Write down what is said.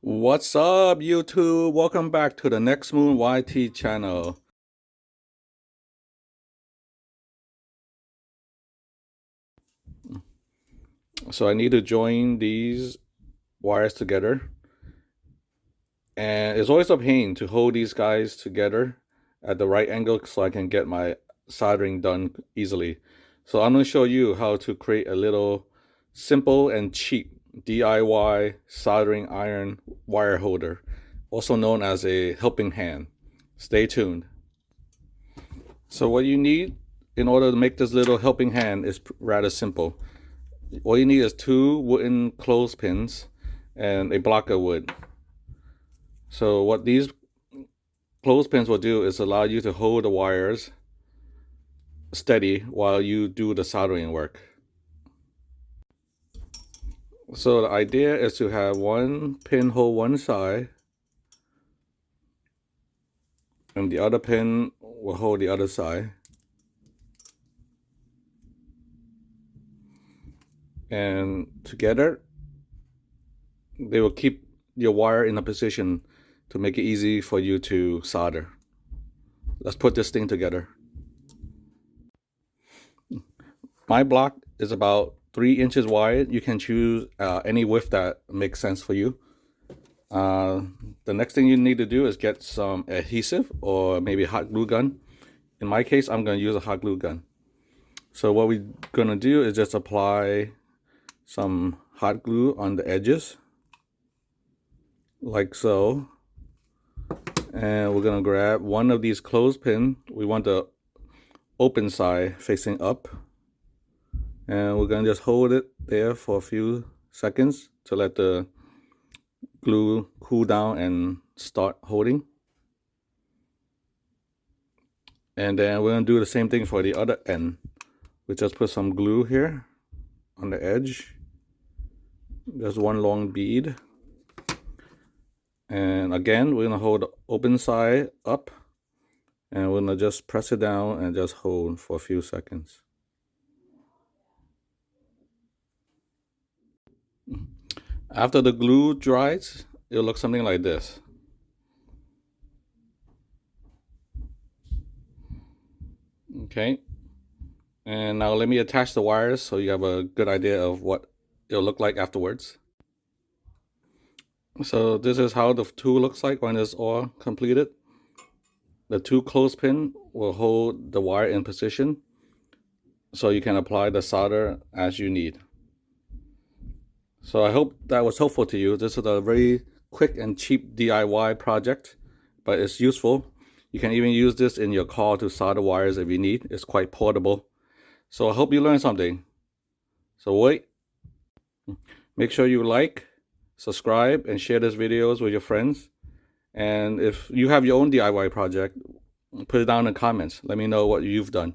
What's up, YouTube? Welcome back to the Next Moon YT channel. So I need to join these wires together. And it's always a pain to hold these guys together at the right angle so I can get my soldering done easily. So I'm going to show you how to create a little simple and cheap DIY soldering iron wire holder, also known as a helping hand. Stay tuned. So what you need in order to make this little helping hand is rather simple. All you need is two wooden clothespins and a block of wood. So what these clothespins will do is allow you to hold the wires steady while you do the soldering work. So the idea is to have one pin hold one side and the other pin will hold the other side. And together they will keep your wire in a position to make it easy for you to solder. Let's put this thing together. My block is about 3 inches wide. You can choose any width that makes sense for you. The next thing you need to do is get some adhesive or maybe a hot glue gun. In my case, I'm going to use a hot glue gun. So what we're going to do is just apply some hot glue on the edges, like so. And we're going to grab one of these clothespins. We want the open side facing up. And we're going to just hold it there for a few seconds to let the glue cool down and start holding. And then we're going to do the same thing for the other end. We just put some glue here on the edge. Just one long bead. And again, we're going to hold the open side up. And we're going to just press it down and just hold for a few seconds. After the glue dries, it'll look something like this. Okay. And now let me attach the wires so you have a good idea of what it'll look like afterwards. So this is how the tool looks like when it's all completed. The two clothespins will hold the wire in position so you can apply the solder as you need. So I hope that was helpful to you. This is a very quick and cheap DIY project, but it's useful. You can even use this in your car to solder wires if you need. It's quite portable. So I hope you learned something. So wait, make sure you like, subscribe, and share these videos with your friends. And if you have your own DIY project, put it down in the comments. Let me know what you've done.